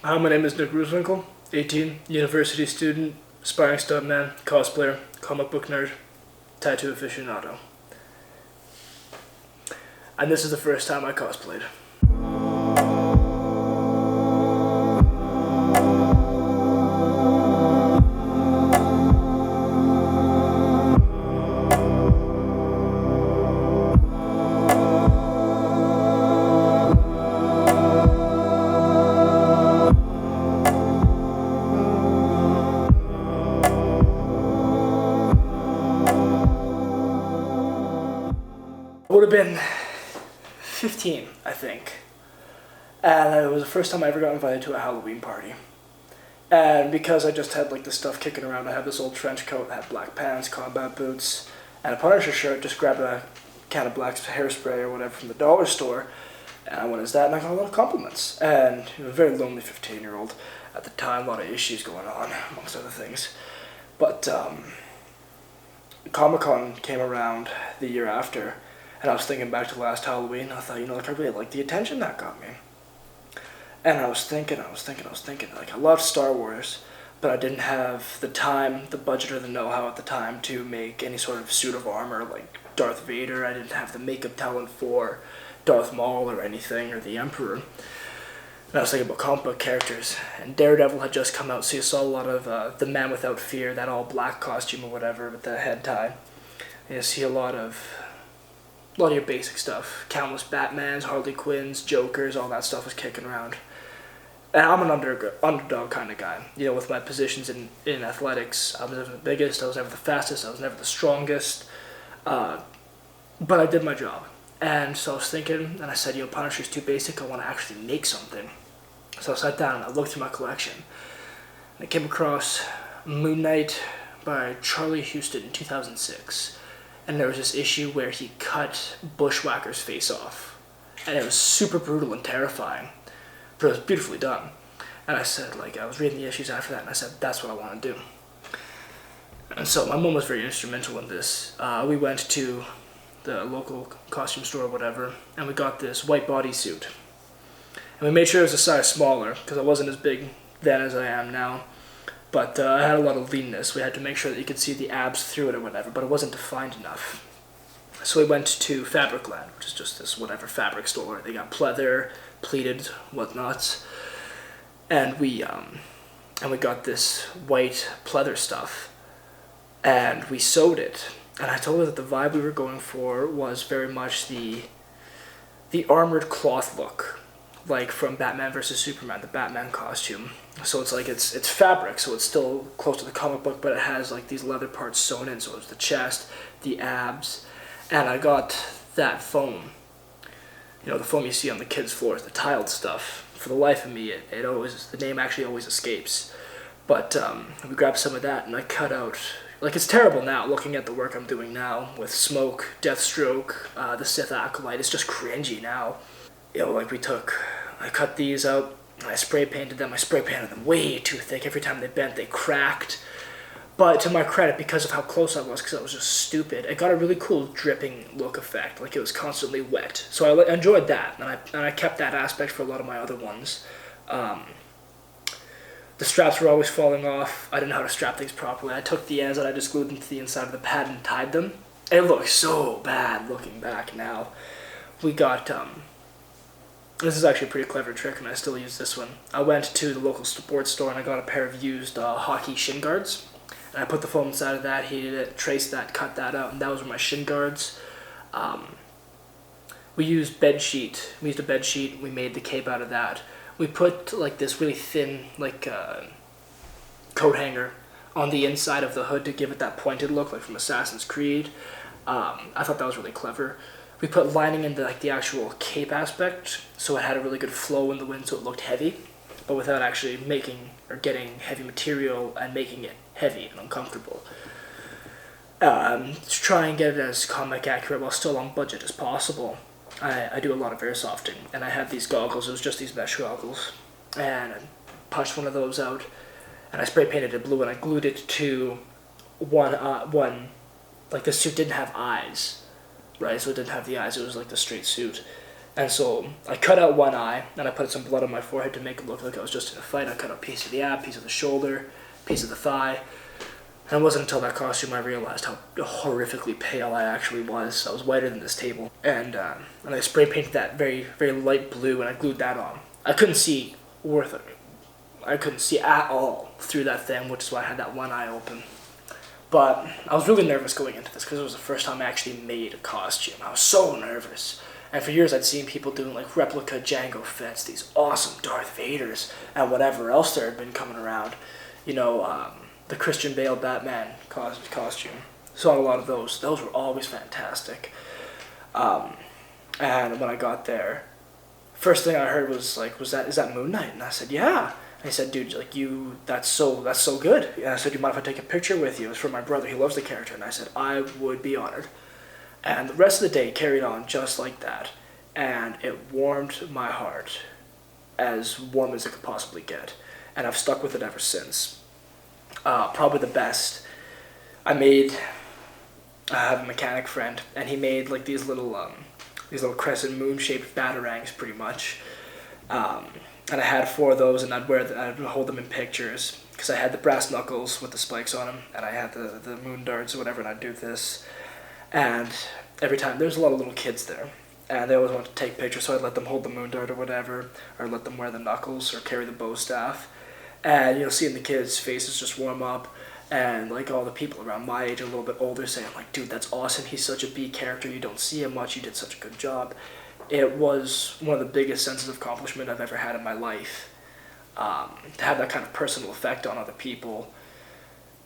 Hi, my name is Nick Rooswinkel, 18, university student, aspiring stuntman, cosplayer, comic book nerd, tattoo aficionado. And this is the first time I cosplayed. I would have been 15, I think. And it was the first time I ever got invited to a Halloween party. And because I just had like the stuff kicking around, I had this old trench coat that had black pants, combat boots, and a Punisher shirt, just grabbed a can of black hairspray or whatever from the dollar store. And I went as that, and I got a lot of compliments. And he was a very lonely 15-year-old at the time, a lot of issues going on, amongst other things. But Comic-Con came around the year after, and I was thinking back to last Halloween. I thought, I really liked the attention that got me. And I was thinking, like, I loved Star Wars, but I didn't have the time, the budget, or the know-how at the time to make any sort of suit of armor like Darth Vader. I didn't have the makeup talent for Darth Maul or anything, or the Emperor. And I was thinking about comic book characters, and Daredevil had just come out, so you saw a lot of the Man Without Fear, that all-black costume or whatever with the head tie. And you see a lot of your basic stuff. Countless Batmans, Harley Quinns, Jokers, all that stuff was kicking around. And I'm an underdog kind of guy. With my positions in athletics, I was never the biggest, I was never the fastest, I was never the strongest. But I did my job. And so I was thinking, and I said, Punisher's too basic, I want to actually make something. So I sat down and I looked through my collection. And I came across Moon Knight by Charlie Huston in 2006. And there was this issue where he cut Bushwhacker's face off. And it was super brutal and terrifying. But it was beautifully done. And I said, I was reading the issues after that, and I said, that's what I want to do. And so my mom was very instrumental in this. We went to the local costume store or whatever, and we got this white bodysuit. And we made sure it was a size smaller, because I wasn't as big then as I am now. But I had a lot of leanness. We had to make sure that you could see the abs through it or whatever, but it wasn't defined enough. So we went to Fabricland, which is just this whatever fabric store. They got pleather, pleated, whatnots. And we got this white pleather stuff, and we sewed it. And I told her that the vibe we were going for was very much the armored cloth look, like from Batman vs. Superman, the Batman costume. So it's fabric, so it's still close to the comic book, but it has like these leather parts sewn in, so it's the chest, the abs, and I got that foam. The foam you see on the kids' floors, the tiled stuff. For the life of me, the name actually always escapes. But we grabbed some of that, and I cut out, it's terrible now, looking at the work I'm doing now, with Smoke, Deathstroke, the Sith Acolyte, it's just cringy now. I cut these out, and I spray painted them way too thick. Every time they bent, they cracked. But to my credit, because of how close I was, because I was just stupid, it got a really cool dripping look effect, like it was constantly wet. So I enjoyed that, and I kept that aspect for a lot of my other ones. The straps were always falling off. I didn't know how to strap things properly. I took the ends and I just glued them to the inside of the pad and tied them. It looks so bad looking back now. We got, this is actually a pretty clever trick, and I still use this one. I went to the local sports store and I got a pair of used hockey shin guards. And I put the foam inside of that, heated it, traced that, cut that out, and that was my shin guards. We used a bed sheet, we made the cape out of that. We put this really thin coat hanger on the inside of the hood to give it that pointed look, like from Assassin's Creed. I thought that was really clever. We put lining in the actual cape aspect, so it had a really good flow in the wind, so it looked heavy, but without actually making or getting heavy material and making it heavy and uncomfortable. To try and get it as comic accurate while still on budget as possible, I do a lot of airsofting, and I had these goggles. It was just these mesh goggles, and I punched one of those out, and I spray painted it blue, and I glued it to one. The suit didn't have eyes, right? So it didn't have the eyes. It was like the straight suit, And so I cut out one eye, and I put some blood on my forehead to make it look like I was just in a fight. I cut out a piece of the ab, piece of the shoulder, piece of the thigh. And it wasn't until that costume I realized how horrifically pale I actually was. I was whiter than this table. And I spray painted that very, very light blue, and I glued that on. I couldn't see I couldn't see at all through that thing, which is why I had that one eye open. But I was really nervous going into this because it was the first time I actually made a costume. I was so nervous. And for years I'd seen people doing like replica Jango Fett's, these awesome Darth Vaders, and whatever else there had been coming around. You know, the Christian Bale Batman costume. Saw a lot of those. Those were always fantastic. And when I got there, first thing I heard was like, is that Moon Knight? And I said, yeah. And he said, dude, like that's so good. And I said, do you mind if I take a picture with you? It was for my brother. He loves the character. And I said, I would be honored. And the rest of the day carried on just like that. And it warmed my heart, as warm as it could possibly get. And I've stuck with it ever since. Probably the best. I have a mechanic friend, and he made like these little crescent moon shaped batarangs, pretty much. And I had 4 of those, and I'd hold them in pictures because I had the brass knuckles with the spikes on them, and I had the moon darts or whatever, and I'd do this. And every time there's a lot of little kids there, and they always wanted to take pictures, so I'd let them hold the moon dart or whatever, or let them wear the knuckles or carry the bow staff. And, you know, seeing the kids' faces just warm up, and, like, all the people around my age, a little bit older, saying, like, dude, that's awesome, he's such a B character, you don't see him much, you did such a good job. It was one of the biggest senses of accomplishment I've ever had in my life. To have that kind of personal effect on other people,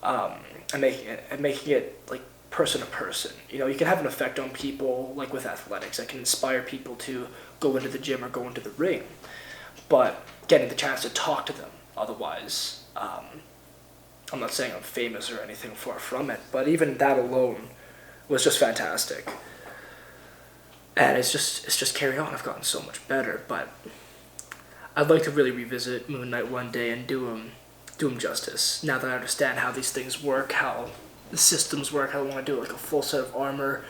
and making it, like, person to person. You know, you can have an effect on people, like with athletics, that can inspire people to go into the gym or go into the ring. But getting the chance to talk to them, otherwise, I'm not saying I'm famous or anything far from it, but even that alone was just fantastic. And it's just carry on. I've gotten so much better, but I'd like to really revisit Moon Knight one day and do him justice. Now that I understand how these things work, how the systems work, I want to do like a full set of armor.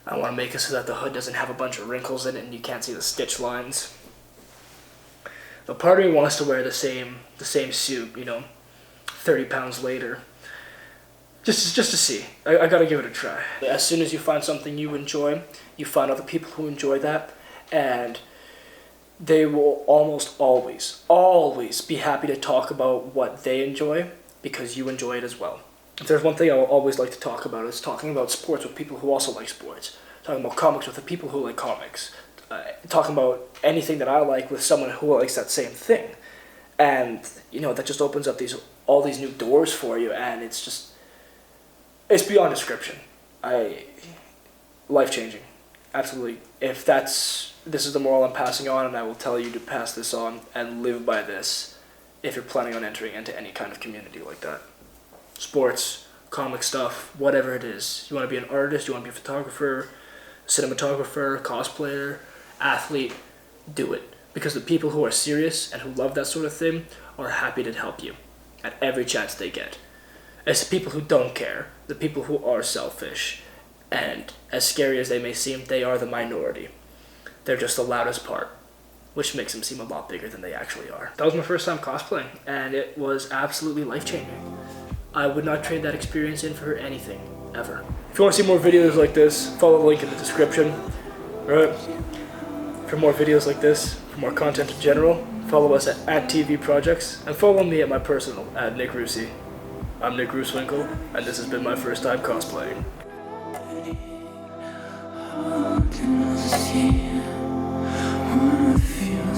I want to make it so that the hood doesn't have a bunch of wrinkles in it and you can't see the stitch lines. But part of me wants to wear the same suit, you know, 30 pounds later. Just to see. I gotta give it a try. As soon as you find something you enjoy, you find other people who enjoy that, and they will almost always be happy to talk about what they enjoy because you enjoy it as well. If there's one thing I will always like to talk about, it's talking about sports with people who also like sports. Talking about comics with the people who like comics. Talking about anything that I like with someone who likes that same thing. And, you know, that just opens up all these new doors for you, and it's beyond description. Life-changing. Absolutely. If this is the moral I'm passing on, and I will tell you to pass this on and live by this if you're planning on entering into any kind of community like that. Sports, comic stuff, whatever it is. You want to be an artist, you want to be a photographer, cinematographer, cosplayer, athlete, do it. Because the people who are serious and who love that sort of thing are happy to help you at every chance they get. It's the people who don't care, the people who are selfish, and as scary as they may seem, they are the minority. They're just the loudest part, which makes them seem a lot bigger than they actually are. That was my first time cosplaying, and it was absolutely life-changing. I would not trade that experience in for anything, ever. If you want to see more videos like this, follow the link in the description. Alright? For more videos like this, for more content in general, follow us at TV Projects, and follow me at my personal, at Nick Roosy. I'm Nick Rooswinkel, and this has been my first time cosplaying. How can I see? Wanna feel